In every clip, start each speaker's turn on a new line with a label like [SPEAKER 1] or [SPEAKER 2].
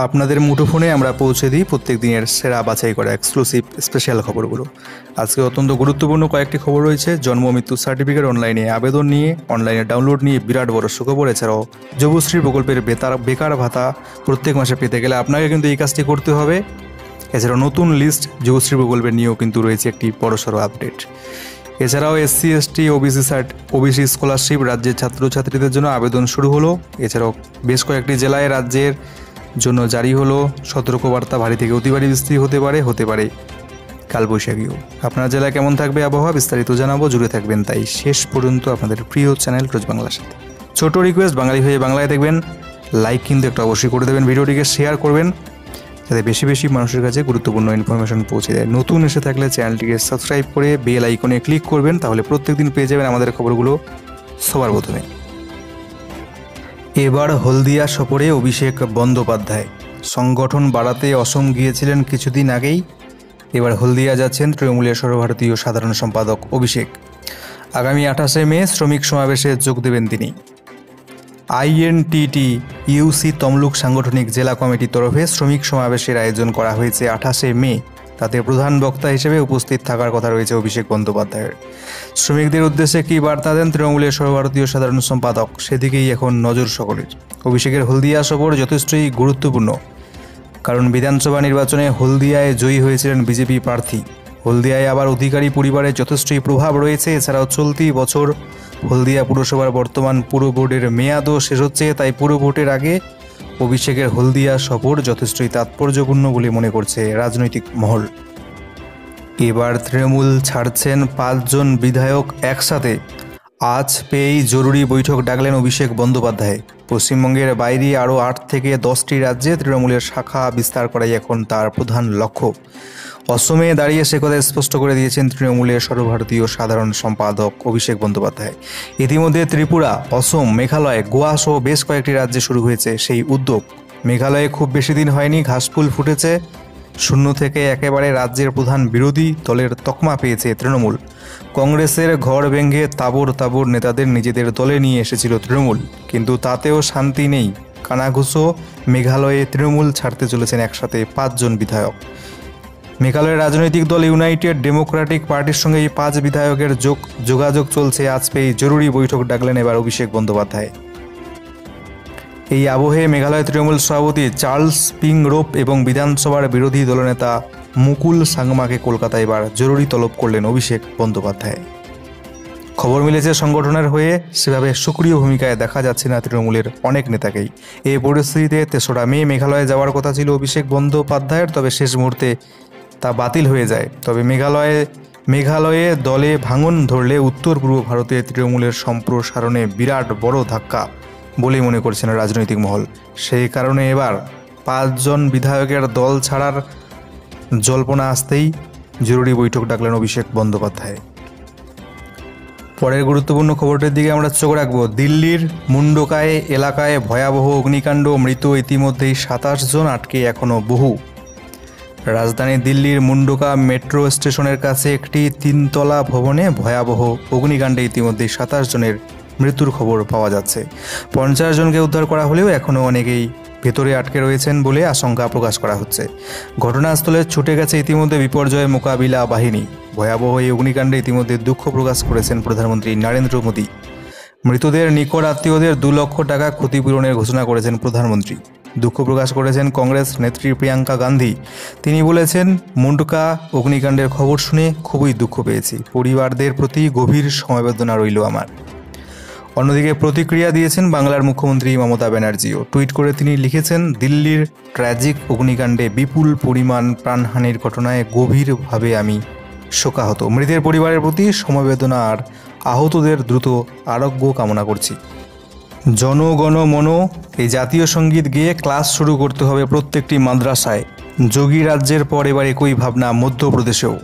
[SPEAKER 1] আপনাদের মুঠোফোনে আমরা পৌঁছে দিই প্রত্যেক দিনের সেরা বাছাই করা এক্সক্লুসিভ স্পেশাল খবরগুলো। আজকে অত্যন্ত গুরুত্বপূর্ণ কয়েকটি খবর রয়েছে। জন্ম মৃত্যু সার্টিফিকেট অনলাইনে আবেদন নিয়ে, অনলাইনে ডাউনলোড নিয়ে বিরাট বড় সুখবর। এছাড়াও যুবশ্রী প্রকল্পের বেকার ভাতা প্রত্যেক মাসে পেতে গেলে আপনাকে কিন্তু এই কাজটি করতে হবে। এছাড়াও নতুন লিস্ট যুবশ্রী প্রকল্পের নিয়েও কিন্তু রয়েছে একটি বড়সড় আপডেট। এছাড়াও এসসি এসটি ওবিসি স্কলারশিপ রাজ্যের ছাত্রছাত্রীদের জন্য আবেদন শুরু হলো। এছাড়াও বেশ কয়েকটি জেলায় রাজ্যের জন্য জারি হলো সতর্কবার্তা। ভারী থেকে অতি ভারী বৃষ্টি হতে পারে কালবৈশাখীও। আপনার জেলায় কেমন থাকবে আবহাওয়া বিস্তারিত জানাবো, জুড়ে থাকবেন তাই শেষ পর্যন্ত আপনাদের প্রিয় চ্যানেল রোজ বাংলার সাথে। ছোট রিকোয়েস্ট, বাঙালি হয়ে বাংলায় দেখবেন, লাইক কিন্তু একটা অবশ্যই করে দেবেন, ভিডিওটিকে শেয়ার করবেন যাতে বেশি বেশি মানুষের কাছে গুরুত্বপূর্ণ ইনফরমেশন পৌঁছে যায়। নতুন এসে থাকলে চ্যানেলটিকে সাবস্ক্রাইব করে বেল আইকনে ক্লিক করবেন, তাহলে প্রত্যেকদিন পেয়ে যাবেন আমাদের খবরগুলো সবার প্রথমে। এবার হলদিয়া সফরে অভিষেক বন্দ্যোপাধ্যায়। সংগঠন বাড়াতে অসম গিয়েছিলেন কিছুদিন আগেই, এবার হলদিয়া যাচ্ছেন তৃণমূলের সর্বভারতীয় সাধারণ সম্পাদক অভিষেক। আগামী 28শে মে শ্রমিক সমাবেশে যোগ দেবেন তিনি। আইএনটিটি ইউসি তমলুক সাংগঠনিক জেলা কমিটির তরফে শ্রমিক সমাবেশের আয়োজন করা হয়েছে 28শে মে। তাতে প্রধান বক্তা হিসেবে উপস্থিত থাকার কথা রয়েছে অভিষেক বন্দ্যোপাধ্যায়ের। শ্রমিকদের উদ্দেশ্যে কী বার্তা দেন তৃণমূলের সর্বভারতীয় সাধারণ সম্পাদক, সেদিকেই এখন নজর সকলের। অভিষেকের হলদিয়া সফর যথেষ্টই গুরুত্বপূর্ণ, কারণ বিধানসভা নির্বাচনে হলদিয়ায় জয়ী হয়েছিলেন বিজেপি প্রার্থী। হলদিয়ায় আবার অধিকারী পরিবারের যথেষ্টই প্রভাব রয়েছে। এছাড়াও চলতি বছর হলদিয়া পুরসভার বর্তমান পুর বোর্ডের মেয়াদও শেষ হচ্ছে, তাই পুর ভোটের আগে অভিষেকের হলদিয়া সফর যথেষ্টই তাৎপর্যপূর্ণ বলে মনে করছে রাজনৈতিক মহল। এবার তৃণমূল ছাড়ছেন 5 জন বিধায়ক একসাথে। আজ পেয়েই জরুরি বৈঠক ডাকলেন অভিষেক বন্দ্যোপাধ্যায়। পশ্চিমবঙ্গের বাইরে আরও 8 থেকে 10টি রাজ্যে তৃণমূলের শাখা বিস্তার করাই এখন তার প্রধান লক্ষ্য। অসমে দাঁড়িয়ে সে কথা স্পষ্ট করে দিয়েছেন তৃণমূলের সর্বভারতীয় সাধারণ সম্পাদক অভিষেক বন্দ্যোপাধ্যায়। ইতিমধ্যে ত্রিপুরা, অসম, মেঘালয়, গোয়া সহ বেশ কয়েকটি রাজ্যে শুরু হয়েছে সেই উদ্যোগ। মেঘালয়ে খুব বেশি দিন হয়নি ঘাসফুল ফুটেছে। শূন্য থেকে একেবারে রাজ্যের প্রধান বিরোধী দলের তকমা পেয়েছে তৃণমূল। কংগ্রেসের ঘর ভেঙে তাবর নেতাদের নিজেদের দলে নিয়ে এসেছিল তৃণমূল, কিন্তু তাতেও শান্তি নেই। কানাঘুষো মেঘালয়ে তৃণমূল ছাড়তে চলেছেন একসাথে 5 জন বিধায়ক। মেঘালয়ের রাজনৈতিক দল ইউনাইটেড ডেমোক্রেটিক পার্টির সঙ্গে এই 5 বিধায়কের যোগাযোগ চলছে। আজ পেয়ে জরুরি বৈঠক ডাকলেন এবার অভিষেক বন্দ্যোপাধ্যায়। এই আবহে মেঘালয় তৃণমূল সভাপতি চার্লস পিংরোপ এবং বিধানসভার বিরোধী দলনেতা মুকুল সাংমাকে কলকাতায় এবার জরুরি তলব করলেন অভিষেক বন্দ্যোপাধ্যায়। খবর মিলেছে সংগঠনের হয়ে সেভাবে সক্রিয় ভূমিকায় দেখা যাচ্ছে না তৃণমূলের অনেক নেতাকেই। এই পরিস্থিতিতে 3রা মে মেঘালয়ে যাওয়ার কথা ছিল অভিষেক বন্দ্যোপাধ্যায়ের, তবে শেষ মুহূর্তে তা বাতিল হয়ে যায়। তবে মেঘালয়ে দলে ভাঙন ধরলে উত্তর পূর্ব ভারতে তৃণমূলের সম্প্রসারণে বিরাট বড় ধাক্কা বলেই মনে করছেন রাজনৈতিক মহল। সেই কারণে এবার 5 জন বিধায়কের দল ছাড়ার জল্পনা আসতেই জরুরি বৈঠক ডাকলেন অভিষেক বন্দ্যোপাধ্যায়। পরের গুরুত্বপূর্ণ খবরটির দিকে আমরা চোখ রাখবো। দিল্লির মুন্ডকায় এলাকায় ভয়াবহ অগ্নিকাণ্ড, মৃত ইতিমধ্যেই 27 জন, আটকে এখনও বহু। রাজধানী দিল্লির মুন্ডকা মেট্রো স্টেশনের কাছে একটি 3তলা ভবনে ভয়াবহ অগ্নিকাণ্ডে ইতিমধ্যেই 27 জনের মৃত্যুর খবর পাওয়া যাচ্ছে। 50 জনকে উদ্ধার করা হলেও এখনও অনেকেই ভেতরে আটকে রয়েছেন বলে আশঙ্কা প্রকাশ করা হচ্ছে। ঘটনাস্থলে ছুটে গেছে ইতিমধ্যে বিপর্যয় মোকাবিলা বাহিনী। ভয়াবহ এই অগ্নিকাণ্ডে ইতিমধ্যে দুঃখ প্রকাশ করেছেন প্রধানমন্ত্রী নরেন্দ্র মোদী। মৃতদের নিকট আত্মীয়দের 2 লক্ষ টাকা ক্ষতিপূরণের ঘোষণা করেছেন প্রধানমন্ত্রী। দুঃখ প্রকাশ করেছেন কংগ্রেস নেত্রী প্রিয়াঙ্কা গান্ধী। তিনি বলেছেন, মুন্ডকা অগ্নিকাণ্ডের খবর শুনে খুবই দুঃখ পেয়েছি, পরিবারদের প্রতি গভীর সমবেদনা রইল আমার। অন্যদিকে প্রতিক্রিয়া দিয়েছেন বাংলার মুখ্যমন্ত্রী মমতা ব্যানার্জিও। টুইট করে তিনি লিখেছেন, দিল্লির ট্র্যাজিক অগ্নিকাণ্ডে বিপুল পরিমাণ প্রাণহানির ঘটনায় গভীরভাবে আমি শোকাহত। মৃতের পরিবারের প্রতি সমবেদনা আর আহতদের দ্রুত আরোগ্য কামনা করছি। জনগণ মন এই জাতীয় সঙ্গীত গেয়ে ক্লাস শুরু করতে হবে প্রত্যেকটি মাদ্রাসায়। যোগী রাজ্যের পর এবার একই ভাবনা মধ্যপ্রদেশেও।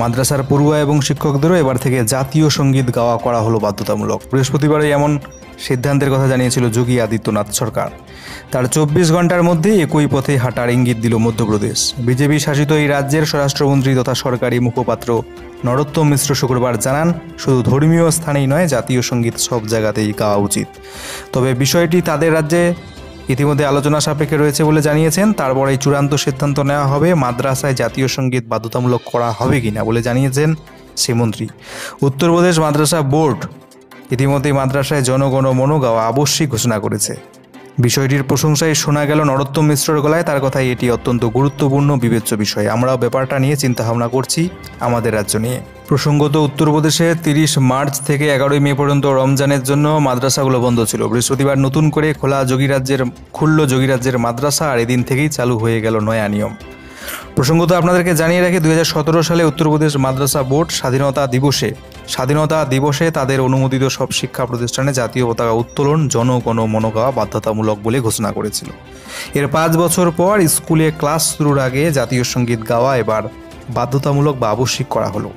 [SPEAKER 1] মাদ্রাসার পড়ুয়া এবং শিক্ষকদেরও এবার থেকে জাতীয় সঙ্গীত গাওয়া করা হলো বাধ্যতামূলক। বৃহস্পতিবারে এমন সিদ্ধান্তের কথা জানিয়েছিল যোগী আদিত্যনাথ সরকার। তার 24 ঘন্টার মধ্যে একই পথে হাঁটার ইঙ্গিত দিল মধ্যপ্রদেশ। বিজেপি শাসিত এই রাজ্যের স্বরাষ্ট্রমন্ত্রী তথা সরকারি মুখপাত্র নরোত্তম মিশ্র শুক্রবার জানান, শুধু ধর্মীয় স্থানেই নয়, জাতীয় সঙ্গীত সব জায়গাতেই গাওয়া উচিত। তবে বিষয়টি তাদের রাজ্যে ইতিমধ্যে আলোচনা সাপেক্ষে রয়েছে বলে জানিয়েছেন। তারপরেই চূড়ান্ত সিদ্ধান্ত নেওয়া হবে মাদ্রাসায় জাতীয় সঙ্গীত বাধ্যতামূলক করা হবে কিনা বলে জানিয়েছেন সেই মন্ত্রী। উত্তরপ্রদেশ মাদ্রাসা বোর্ড ইতিমধ্যেই মাদ্রাসায় জনগণ মন গাওয়া আবশ্যিক ঘোষণা করেছে। বিষয়টির প্রশংসায় শোনা গেল নরোত্তম মিশ্রর গলায়। তার কথায় এটি অত্যন্ত গুরুত্বপূর্ণ বিবেচ্য বিষয়। আমরাও ব্যাপারটা নিয়ে চিন্তাভাবনা করছি আমাদের রাজ্য নিয়ে। প্রসঙ্গত, উত্তরপ্রদেশে 30 মার্চ থেকে 11 মে পর্যন্ত রমজানের জন্য মাদ্রাসাগুলো বন্ধ ছিল। বৃহস্পতিবার নতুন করে খুলল যোগীরাজ্যের মাদ্রাসা, আর এদিন থেকেই চালু হয়ে গেল নয়া নিয়ম। প্রসঙ্গত আপনাদেরকে জানিয়ে রাখি, 2017 সালে উত্তরপ্রদেশ মাদ্রাসা বোর্ড স্বাধীনতা দিবসে তাদের অনুমোদিত সব শিক্ষা প্রতিষ্ঠানে জাতীয় পতাকা উত্তোলন জনগণ মন গাওয়া বাধ্যতামূলক বলে ঘোষণা করেছিল। এর 5 বছর পর স্কুলে ক্লাস শুরুর আগে জাতীয় সঙ্গীত গাওয়া এবার বাধ্যতামূলক বা আবশ্যিক করা হলো।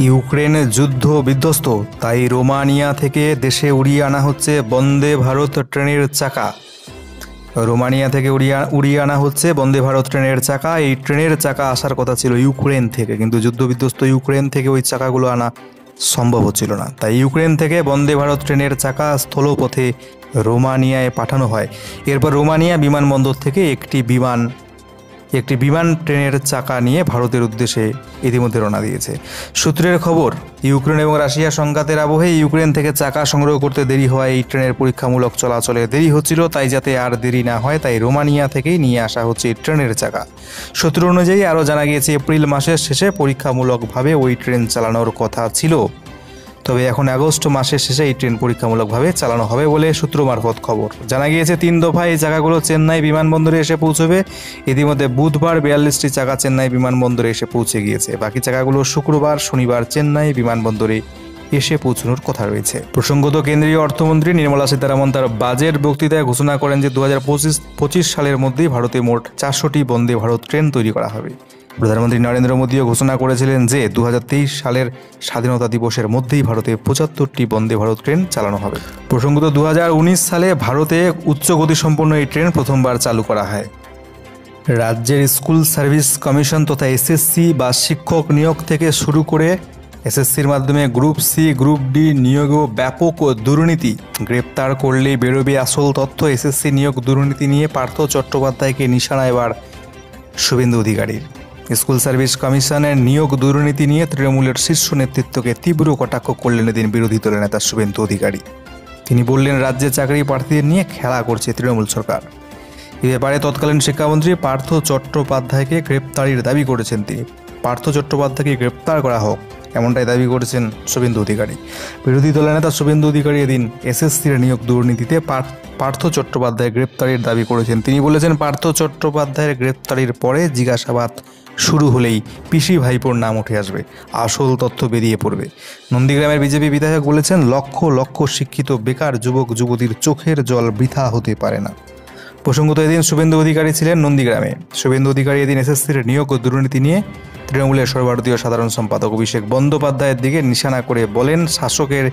[SPEAKER 1] ইউক্রেন যুদ্ধ বিধ্বস্ত, তাই রোমানিয়া থেকে দেশে উড়িয়ে আনা হচ্ছে বন্দে ভারত ট্রেনের চাকা। রোমানিয়া থেকে উড়িয়ে আনা হচ্ছে বন্দে ভারত ট্রেনের চাকা। এই ট্রেনের চাকা আসার কথা ছিল ইউক্রেন থেকে, কিন্তু যুদ্ধবিধ্বস্ত ইউক্রেন থেকে ওই চাকাগুলো আনা সম্ভব হচ্ছিল না। তাই ইউক্রেন থেকে বন্দে ভারত ট্রেনের চাকা স্থলপথে রোমানিয়ায় পাঠানো হয়। এরপর রোমানিয়া বিমানবন্দর থেকে একটি বিমান ট্রেনের চাকা নিয়ে ভারতের উদ্দেশ্যে ইতিমধ্যে রওনা দিয়েছে। সূত্রের খবর, ইউক্রেন এবং রাশিয়া সংঘাতের আবহে ইউক্রেন থেকে চাকা সংগ্রহ করতে দেরি হওয়ায় এই ট্রেনের পরীক্ষামূলক চলাচলে দেরি হচ্ছিল। তাই যাতে আর দেরি না হয়, তাই রোমানিয়া থেকেই নিয়ে আসা হচ্ছে এই ট্রেনের চাকা। সূত্র অনুযায়ী আরও জানা গিয়েছে, এপ্রিল মাসের শেষে পরীক্ষামূলকভাবে ওই ট্রেন চালানোর কথা ছিল। তবে এখন আগস্ট মাসের শেষে এই ট্রেন পরীক্ষামূলকভাবে চালানো হবে বলে সূত্র মারফত খবর। জানা গিয়েছে 3 দফায় এই চাকাগুলো চেন্নাই বিমানবন্দরে এসে পৌঁছবে। ইতিমধ্যে বুধবার 42টি চাকা চেন্নাই বিমানবন্দরে এসে পৌঁছে গিয়েছে। বাকি চাকাগুলো শুক্রবার, শনিবার চেন্নাই বিমানবন্দরে এসে পৌঁছানোর কথা রয়েছে। প্রসঙ্গত, কেন্দ্রীয় অর্থমন্ত্রী নির্মলা সীতারামন তার বাজেট বক্তৃতায় ঘোষণা করেন যে 2025 সালের মধ্যেই ভারতে মোট 400টি বন্দে ভারত ট্রেন তৈরি করা হবে। প্রধানমন্ত্রী নরেন্দ্র মোদীও ঘোষণা করেছিলেন যে 2023 সালের স্বাধীনতা দিবসের মধ্যেই ভারতে 75টি বন্দে ভারত ট্রেন চালানো হবে। প্রসঙ্গত, 2019 সালে ভারতে উচ্চ গতিসম্পন্ন এই ট্রেন প্রথমবার চালু করা হয়। রাজ্যের স্কুল সার্ভিস কমিশন তথা এসএসসি বা শিক্ষক নিয়োগ থেকে শুরু করে এসএসসির মাধ্যমে গ্রুপ সি, গ্রুপ ডি নিয়োগেও ব্যাপক দুর্নীতি। গ্রেপ্তার করলেই বেরোবে আসল তথ্য। এসএসসি নিয়োগ দুর্নীতি নিয়ে পার্থ চট্টোপাধ্যায়কে নিশানা এবার শুভেন্দু অধিকারীর। স্কুল সার্ভিস কমিশনের নিয়োগ দুর্নীতি নিয়ে তৃণমূলের শীর্ষ নেতৃত্বকে তীব্র কটাক্ষ করলেন এদিন বিরোধী দলের নেতা শুভেন্দু অধিকারী। তিনি বললেন, রাজ্যে চাকরি প্রার্থীদের নিয়ে খেলা করছে তৃণমূল সরকার। এ ব্যাপারে তৎকালীন শিক্ষামন্ত্রী পার্থ চট্টোপাধ্যায়কে গ্রেপ্তারির দাবি করেছেন তিনি। পার্থ চট্টোপাধ্যায়কে গ্রেপ্তার করা হোক, এমনটাই দাবি করেছেন শুভেন্দু অধিকারী। বিরোধী দলের নেতা শুভেন্দু অধিকারী এদিন এসএসসির নিয়োগ দুর্নীতিতে পার্থ চট্টোপাধ্যায় গ্রেপ্তারির দাবি করেছেন। তিনি বলেছেন, পার্থ চট্টোপাধ্যায়ের গ্রেপ্তারির পরে জিজ্ঞাসাবাদ শুরু হলেই পিসি ভাইপোর নাম উঠে আসবে, আসল তথ্য বেরিয়ে পড়বে। নন্দীগ্রামের বিজেপি বিধায়ক বলেছেন, লক্ষ লক্ষ শিক্ষিত বেকার যুবক যুবতীর চোখের জল বৃথা হতে পারে না। প্রসঙ্গত, এদিন শুভেন্দু অধিকারী ছিলেন নন্দীগ্রামে। শুভেন্দু অধিকারী এদিন এসএসসির নিয়োগ দুর্নীতি নিয়ে তৃণমূলের সর্বভারতীয় সাধারণ সম্পাদক অভিষেক বন্দ্যোপাধ্যায়ের দিকে নিশানা করে বলেন, শাসকের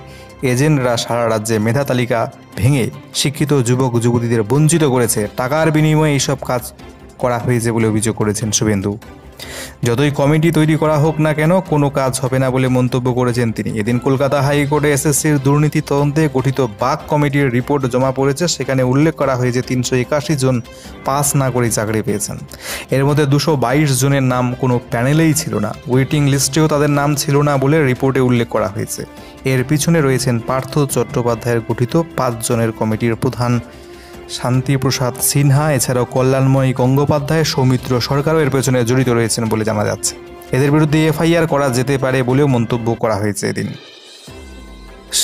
[SPEAKER 1] এজেন্টরা সারা রাজ্যে মেধা তালিকা ভেঙে শিক্ষিত যুবক যুবতীদের বঞ্চিত করেছে। টাকার বিনিময়ে এইসব কাজ করা হয়েছে বলে অভিযোগ করেছেন শুভেন্দু। যতই কমিটি তৈরি করা হোক না কেন, কোনো কাজ হবে না বলে মন্তব্য করেছেন তিনি। এদিন কলকাতা হাইকোর্টে এসএসসির দুর্নীতি তদন্তে গঠিত বাক কমিটির রিপোর্ট জমা পড়েছে। সেখানে উল্লেখ করা হয়েছে 381 জন পাস না করে চাকরি পেয়েছেন। এর মধ্যে 222 জনের নাম কোনো প্যানেলেই ছিল না, ওয়েটিং লিস্টেও তাদের নাম ছিল না বলে রিপোর্টে উল্লেখ করা হয়েছে। এর পিছনে রয়েছেন পার্থ চট্টোপাধ্যায়ের গঠিত 5 জনের কমিটির প্রধান শান্তিপ্রসাদ সিনহা, এছাড়াও কল্যাণময়ী গঙ্গোপাধ্যায়, সৌমিত্র সরকারও এর পেছনে জড়িত রয়েছেন বলে জানা যাচ্ছে। এদের বিরুদ্ধে এফআইআর করা যেতে পারে বলেও মন্তব্য করা হয়েছে এদিন।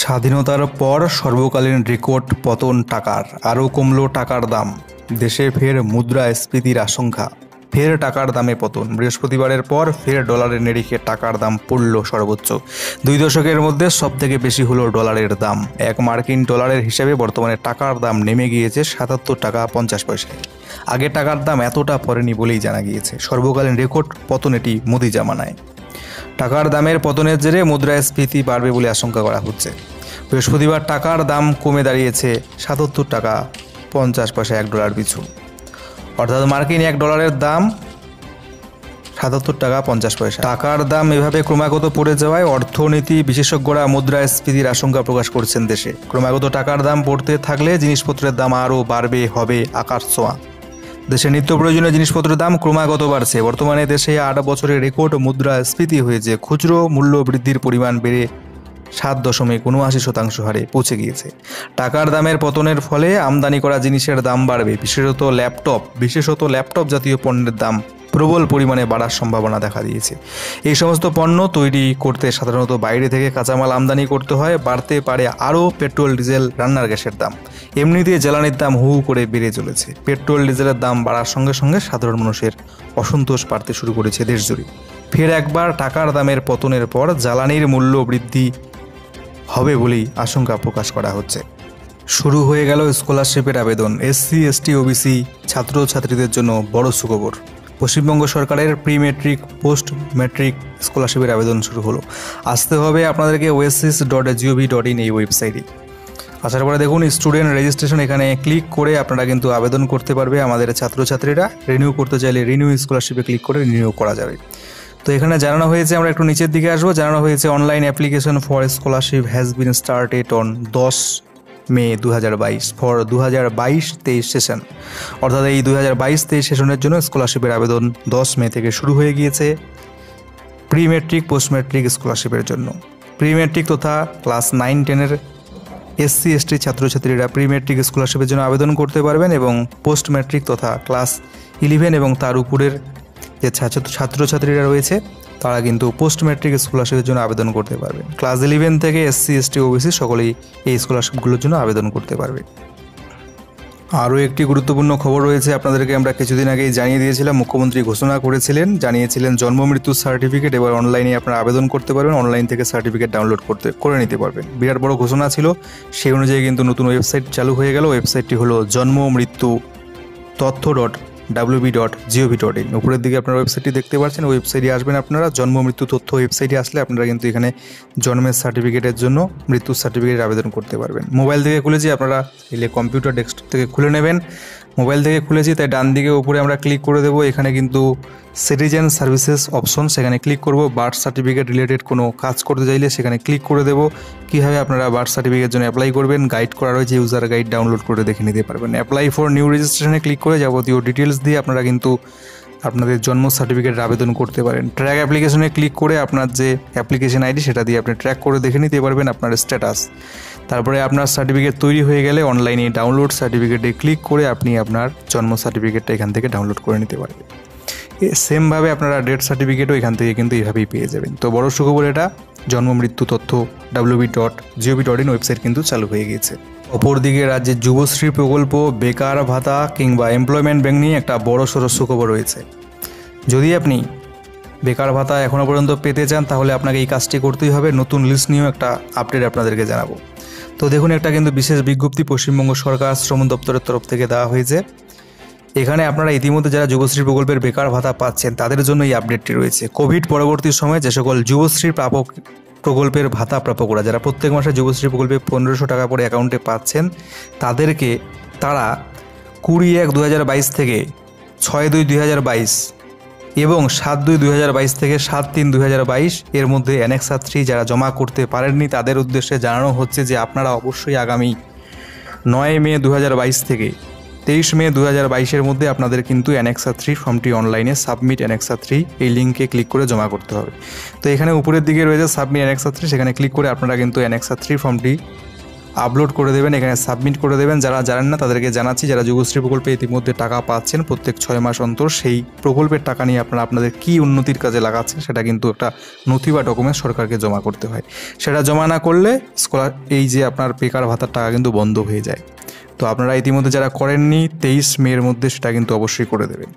[SPEAKER 1] স্বাধীনতার পর সর্বকালীন রেকর্ড পতন টাকার, আরও কমল টাকার দাম। দেশে ফের মুদ্রাস্ফীতির আশঙ্কা, ফের টাকার দামে পতন। বৃহস্পতিবারের পর ফের ডলারের নিরিখে টাকার দাম পড়ল সর্বোচ্চ। 2 দশকের মধ্যে সবথেকে বেশি হলো ডলারের দাম। 1 মার্কিন ডলারের হিসাবে বর্তমানে টাকার দাম নেমে গিয়েছে 77 টাকা 50 পয়সায়। আগে টাকার দাম এতটা পড়েনি বলেই জানা গিয়েছে। সর্বকালীন রেকর্ড পতন এটি মোদি জামানায়। টাকার দামের পতনের জেরে মুদ্রাস্ফীতি বাড়বে বলে আশঙ্কা করা হচ্ছে। বৃহস্পতিবার টাকার দাম কমে দাঁড়িয়েছে 77 টাকা 50 পয়সা $1 পিছু। অর্থাৎ মার্কিন $1 দাম টাকা 50 পয়সা। টাকার দাম এভাবে ক্রমাগত পড়ে যাওয়ায় অর্থনীতি বিশেষজ্ঞরা মুদ্রাস্ফীতির আশঙ্কা প্রকাশ করছেন। দেশে ক্রমাগত টাকার দাম পড়তে থাকলে জিনিসপত্রের দাম আরও বাড়বে, হবে আকাশ ছোঁয়া। দেশে নিত্য প্রয়োজনীয় জিনিসপত্রের দাম ক্রমাগত বাড়ছে। বর্তমানে দেশে 8 বছরের রেকর্ড মুদ্রাস্ফীতি হয়েছে। খুচরো মূল্য বৃদ্ধির পরিমাণ বেড়ে 7.79% হারে পৌঁছে গিয়েছে। টাকার দামের পতনের ফলে আমদানি করা জিনিসের দাম বাড়বে। বিশেষত ল্যাপটপ জাতীয় পণ্যের দাম প্রবল পরিমাণে বাড়ার সম্ভাবনা দেখা দিয়েছে। এই সমস্ত পণ্য তৈরি করতে সাধারণত বাইরে থেকে কাঁচামাল আমদানি করতে হয়। বাড়তে পারে আরও পেট্রোল, ডিজেল, রান্নার গ্যাসের দাম। এমনিতেই জ্বালানির দাম হু করে বেড়ে চলেছে। পেট্রোল, ডিজেলের দাম বাড়ার সঙ্গে সঙ্গে সাধারণ মানুষের অসন্তোষ বাড়তে শুরু করেছে দেশজুড়ে। ফের একবার টাকার দামের পতনের পর জ্বালানির মূল্য বৃদ্ধি হবে বলেই আশঙ্কা প্রকাশ করা হচ্ছে। শুরু হয়ে গেল স্কলারশিপের আবেদন। এসসি, এসটি, ওবিসি ছাত্রছাত্রীদের জন্য বড় সুখবর। পশ্চিমবঙ্গ সরকারের প্রি মেট্রিক, পোস্ট মেট্রিক স্কলারশিপের আবেদন শুরু হলো। আসতে হবে আপনাদেরকে oasis.gov.in এই ওয়েবসাইটে। আসার পরে দেখুন স্টুডেন্ট রেজিস্ট্রেশন, এখানে ক্লিক করে আপনারা কিন্তু আবেদন করতে পারবে। আমাদের ছাত্রছাত্রীরা রিনিউ করতে চাইলে রিনিউ স্কলারশিপে ক্লিক করে রিনিউ করা যাবে। তো এখানে জানানো হয়েছে, আমরা একটু নিচের দিকে আসবো, জানানো হয়েছে online application for scholarship has been started on 10 May 2022 for 2022-23 session. অর্থাৎ এই 2022-23 সেশনের জন্য স্কলারশিপের আবেদন 10 মে থেকে শুরু হয়ে গিয়েছে প্রি মেট্রিক, পোস্ট মেট্রিক স্কলারশিপের জন্য। প্রি মেট্রিক তথা ক্লাস 9-10-এর এসসি, এসটি ছাত্রছাত্রীরা প্রি মেট্রিক স্কলারশিপের জন্য আবেদন করতে পারবেন এবং পোস্ট মেট্রিক তথা ক্লাস 11 এবং তার উপরের যে ছাত্রছাত্রীরা রয়েছে তারা কিন্তু পোস্ট মেট্রিক স্কলারশিপের জন্য আবেদন করতে পারবেন। ক্লাস 11 থেকে এসসি, এসটি, ওবিসি সকলেই এই স্কলারশিপগুলোর জন্য আবেদন করতে পারবে। আরও একটি গুরুত্বপূর্ণ খবর রয়েছে, আপনাদেরকে আমরা কিছুদিন আগেই জানিয়ে দিয়েছিলাম। মুখ্যমন্ত্রী ঘোষণা করেছিলেন, জানিয়েছিলেন জন্ম মৃত্যুর সার্টিফিকেট এবার অনলাইনে আপনারা আবেদন করতে পারবেন, অনলাইন থেকে সার্টিফিকেট ডাউনলোড করে নিতে পারবেন। বিরাট বড় ঘোষণা ছিল, সেই অনুযায়ী কিন্তু নতুন ওয়েবসাইট চালু হয়ে গেল। ওয়েবসাইটটি হলো জন্ম মৃত্যু তথ্য.wb.gov.in। উপরের দিকে আপনারা ওয়েবসাইটটি দেখতে পাচ্ছেন, ওয়েবসাইটে আসবেন আপনারা। জন্ম মৃত্যু তথ্য ওয়েবসাইটে আসলে আপনারা কিন্তু এখানে জন্মের সার্টিফিকেটের জন্য মৃত্যুর সার্টিফিকেটের আবেদন করতে পারবেন। মোবাইল থেকে খুলেছি, আপনারা এলে কম্পিউটার ডেস্কটপ থেকে খুলে নেবেন। মোবাইল থেকে খুলেছি তাই ডান দিকে উপরে আমরা ক্লিক করে দেবো। এখানে কিন্তু সিটিজেন সার্ভিসেস অপশন, সেখানে ক্লিক করব। বার্থ সার্টিফিকেট রিলেটেড কোনো কাজ করতে চাইলে সেখানে ক্লিক করে দেবো। কীভাবে আপনারা বার্থ সার্টিফিকেটের জন্য অ্যাপ্লাই করবেন গাইড করা রয়েছে, ইউজার গাইড ডাউনলোড করে দেখে নিতে পারবেন। অ্যাপ্লাই ফর নিউ রেজিস্ট্রেশনে ক্লিক করে যাবতীয় ডিটেলস দিয়ে আপনারা কিন্তু আপনাদের জন্ম সার্টিফিকেটের আবেদন করতে পারেন। ট্র্যাক অ্যাপ্লিকেশনে ক্লিক করে আপনার যে অ্যাপ্লিকেশন আইডি সেটা দিয়ে আপনি ট্র্যাক করে দেখে নিতে পারবেন আপনার স্ট্যাটাস। তারপরে আপনার সার্টিফিকেট তৈরি হয়ে গেলে অনলাইনে ডাউনলোড সার্টিফিকেটে ক্লিক করে আপনি আপনার জন্ম সার্টিফিকেটটা এখান থেকে ডাউনলোড করে নিতে পারবেন। সেমভাবে আপনারা ডেথ সার্টিফিকেটও এখান থেকে কিন্তু এইভাবেই পেয়ে যাবেন। তো বড় সুখবর এটা, জন্ম মৃত্যু তথ্য wb.gov.in ওয়েবসাইট কিন্তু চালু হয়ে গিয়েছে। অপরদিকে রাজ্যের যুবশ্রী প্রকল্প, বেকার ভাতা কিংবা এমপ্লয়মেন্ট ব্যাংক নিয়ে একটা বড় সড়ো সুখবর রয়েছে। যদি আপনি বেকার ভাতা এখনও পর্যন্ত পেতে চান তাহলে আপনাকে এই কাজটি করতেই হবে। নতুন লিস্ট নিয়েও একটা আপডেট আপনাদেরকে জানাবো। তো দেখুন, একটা কিন্তু বিশেষ বিজ্ঞপ্তি পশ্চিমবঙ্গ সরকার শ্রম দপ্তরের তরফ থেকে দেওয়া হয়েছে। এখানে আপনারা ইতিমধ্যে যারা যুবশ্রী প্রকল্পের বেকার ভাতা পাচ্ছেন তাদের জন্য এই আপডেটটি রয়েছে। কোভিড পরবর্তী সময়ে যে সকল যুবশ্রী প্রকল্পের ভাতা প্রাপকরা যারা প্রত্যেক মাসে যুবশ্রী প্রকল্পে 1500 টাকা করে অ্যাকাউন্টে পাচ্ছেন তারা 20/1/2022 থেকে 6/2/2022 এবং 7/2/2022 থেকে 7/3/2022 এর মধ্যে অ্যানেক্সা 3 যারা জমা করতে পারেননি তাদের উদ্দেশ্যে জানানো হচ্ছে যে আপনারা অবশ্যই আগামী 9 মে 2022 থেকে 23 মে 2022 মধ্যে আপনাদের কিন্তু অ্যানেক্সা 3 ফর্মটি অনলাইনে সাবমিট অ্যানেক্সা 3 এই লিঙ্কে ক্লিক করে জমা করতে হবে। তো এখানে উপরের দিকে রয়েছে সাবমিট অ্যানেক্সা 3, সেখানে ক্লিক করে আপনারা কিন্তু অ্যানেক্সা 3 ফর্মটি আপলোড করে দেবেন, এখানে সাবমিট করে দেবেন। যারা জানেন না তাদেরকে জানাচ্ছি, যারা যুবশ্রী প্রকল্পে ইতিমধ্যে টাকা পাচ্ছেন প্রত্যেক 6 মাস অন্তর, সেই প্রকল্পের টাকা নিয়ে আপনারা আপনাদের কী উন্নতির কাজে লাগাচ্ছেন সেটা কিন্তু একটা নথি বা ডকুমেন্টস সরকারকে জমা করতে হয়। সেটা জমা না করলে এই যে আপনার বেকার ভাতার টাকা কিন্তু বন্ধ হয়ে যায়। তো আপনারা ইতিমধ্যে যারা করেননি 23 মের মধ্যে সেটা কিন্তু অবশ্যই করে দেবেন।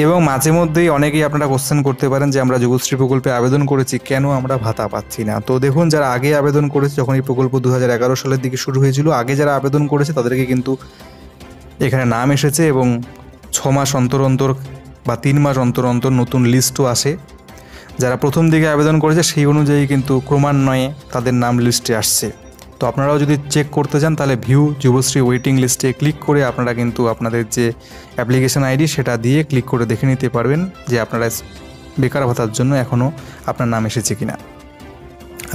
[SPEAKER 1] এবং মাঝে মধ্যেই অনেকেই আপনারা কোশ্চেন করতে পারেন যে আমরা যুবশ্রী প্রকল্পে আবেদন করেছি, কেন আমরা ভাতা পাচ্ছি না। তো দেখুন, যারা আগে আবেদন করেছে, যখন এই প্রকল্প 2011 সালের দিকে শুরু হয়েছিল, আগে যারা আবেদন করেছে তাদেরকে কিন্তু এখানে নাম এসেছে এবং 6 মাস অন্তর অন্তর বা 3 মাস অন্তর অন্তর নতুন লিস্টও আসে। যারা প্রথম দিকে আবেদন করেছে সেই অনুযায়ী কিন্তু ক্রমান্বয়ে তাদের নাম লিস্টে আসছে। তো আপনারাও যদি চেক করতে চান তাহলে ভিউ যুবশ্রী ওয়েটিং লিস্টে ক্লিক করে আপনারা কিন্তু আপনাদের যে অ্যাপ্লিকেশন আইডি সেটা দিয়ে ক্লিক করে দেখে নিতে পারবেন যে আপনারা বেকার ভাতার জন্য এখনও আপনার নাম এসেছে কিনা।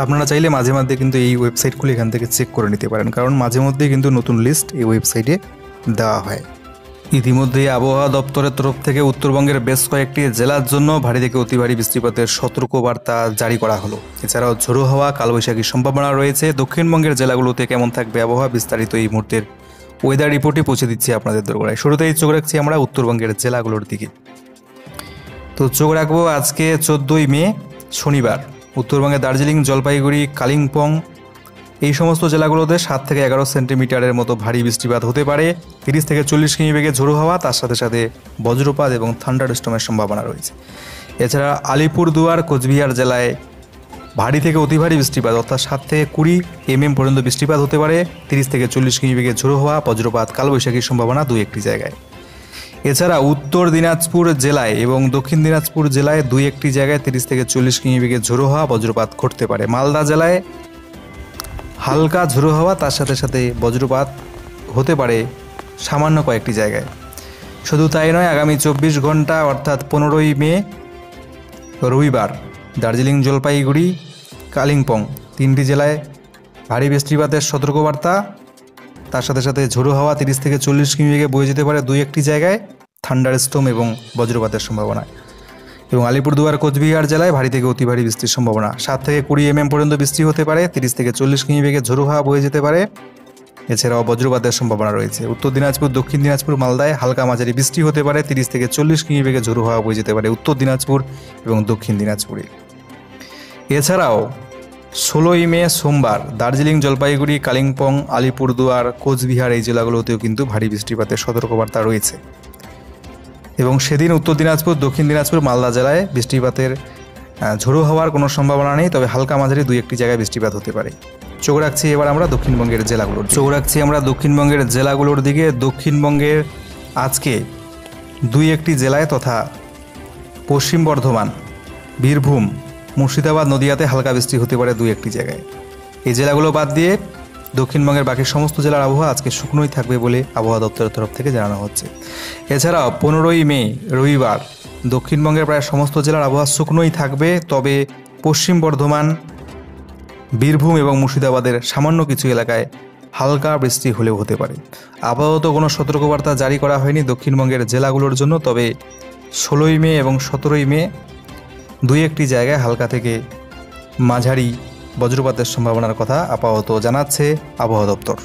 [SPEAKER 1] আপনারা চাইলে মাঝে মধ্যে কিন্তু এই ওয়েবসাইটগুলো এখান থেকে চেক করে নিতে পারেন, কারণ মাঝে মধ্যে কিন্তু নতুন লিস্ট এই ওয়েবসাইটে দেওয়া হয়। ইতিমধ্যে আবহাওয়া দপ্তরের তরফ থেকে উত্তরবঙ্গের বেশ কয়েকটি জেলার জন্য ভারী থেকে অতি ভারী বৃষ্টিপাতের সতর্কবার্তা জারি করা হলো। এছাড়াও ঝোড়ো হাওয়া, কালবৈশাখীর সম্ভাবনা রয়েছে। দক্ষিণবঙ্গের জেলাগুলোতে কেমন থাকবে আবহাওয়া, বিস্তারিত এই মুহূর্তের ওয়েদার রিপোর্টে পৌঁছে দিচ্ছি আপনাদের দোরগোড়ায়। শুরুতেই চোখ রাখছি আমরা উত্তরবঙ্গের জেলাগুলোর দিকে। তো চোখ রাখবো আজকে 14ই মে শনিবার। উত্তরবঙ্গে দার্জিলিং, জলপাইগুড়ি, কালিম্পং এই সমস্ত জেলাগুলোতে 7 থেকে 11 সেন্টিমিটারের মতো ভারী বৃষ্টিপাত হতে পারে। 30 থেকে 40 কিমি বেগে ঝোড়ো হাওয়া, তার সাথে সাথে বজ্রপাত এবং থান্ডারস্টর্মের সম্ভাবনা রয়েছে। এছাড়া আলিপুরদুয়ার, কোচবিহার জেলায় ভারী থেকে অতি ভারী বৃষ্টিপাত অর্থাৎ 7 থেকে 20 mm পর্যন্ত বৃষ্টিপাত হতে পারে। 30 থেকে 40 কিমি বেগে ঝোড়ো হাওয়া, বজ্রপাত, কালবৈশাখীর সম্ভাবনা 2-1টি জায়গায়। এছাড়া উত্তর দিনাজপুর জেলায় এবং দক্ষিণ দিনাজপুর জেলায় 2-1টি জায়গায় 30 থেকে 40 কিমি বেগে ঝোড়ো হাওয়া, বজ্রপাত ঘটতে পারে। মালদা জেলায় হালকা ঝোড়ো হাওয়া, তার সাথে সাথে বজ্রপাত হতে পারে সামান্য কয়েকটি জায়গায়। শুধু তাই নয়, আগামী 24 ঘন্টা অর্থাৎ 15ই মে রবিবার দার্জিলিং, জলপাইগুড়ি, কালিম্পং 3টি জেলায় ভারী বৃষ্টিপাতের সতর্কবার্তা, তার সাথে সাথে ঝোড়ো হাওয়া 30 থেকে 40 কিমি বেগে বয়ে যেতে পারে 2-1টি জায়গায়, থান্ডারস্টর্ম এবং বজ্রপাতের সম্ভাবনা। এবং আলিপুরদুয়ার, কোচবিহার জেলায় ভারী থেকে অতি ভারী বৃষ্টির সম্ভাবনা। 7 থেকে 20 mm পর্যন্ত বৃষ্টি হতে পারে। 30 থেকে 40 কিমি বেগে ঝোড়ো হাওয়া বয়ে যেতে পারে। এছাড়াও বজ্রপাতের সম্ভাবনা রয়েছে। উত্তর দিনাজপুর, দক্ষিণ দিনাজপুর, মালদায় হালকা মাঝারি বৃষ্টি হতে পারে। 30 থেকে 40 কিমি বেগে ঝোড়ো হাওয়া বয়ে যেতে পারে উত্তর দিনাজপুর এবং দক্ষিণ দিনাজপুরে। এছাড়াও 16ই মে সোমবার দার্জিলিং, জলপাইগুড়ি, কালিম্পং, আলিপুরদুয়ার, কোচবিহার এই জেলাগুলোতেও কিন্তু ভারী বৃষ্টিপাতের সতর্কবার্তা রয়েছে। এবং সেদিন উত্তর দিনাজপুর, দক্ষিণ দিনাজপুর, মালদা জেলায় বৃষ্টিপাতের ঝোড়ো হওয়ার কোনো সম্ভাবনা নেই, তবে হালকা মাঝারি 2-1টি জায়গায় বৃষ্টিপাত হতে পারে। চোখ রাখছি এবার আমরা দক্ষিণবঙ্গের জেলাগুলোর দিকে। দক্ষিণবঙ্গের আজকে 2-1টি জেলায় তথা পশ্চিম বর্ধমান, বীরভূম, মুর্শিদাবাদ, নদিয়াতে হালকা বৃষ্টি হতে পারে 2-1টি জায়গায়। এই জেলাগুলো বাদ দিয়ে দক্ষিণবঙ্গের বাকি সমস্ত জেলার আবহাওয়া আজকে শুকনোই থাকবে বলে আবহাওয়া দপ্তরের তরফ থেকে জানানো হচ্ছে। এছাড়াও 15ই মে রবিবার দক্ষিণবঙ্গের প্রায় সমস্ত জেলার আবহাওয়া শুকনোই থাকবে, তবে পশ্চিম বর্ধমান, বীরভূম এবং মুর্শিদাবাদের সামান্য কিছু এলাকায় হালকা বৃষ্টি হলেও হতে পারে। আপাতত কোনো সতর্কবার্তা জারি করা হয়নি দক্ষিণবঙ্গের জেলাগুলোর জন্য, তবে 16ই মে এবং 17ই মে 2-1টি জায়গায় হালকা থেকে মাঝারি বজ্রপাতের সম্ভাবনার কথা আপাতত জানাচ্ছে আবহাওয়া দপ্তর।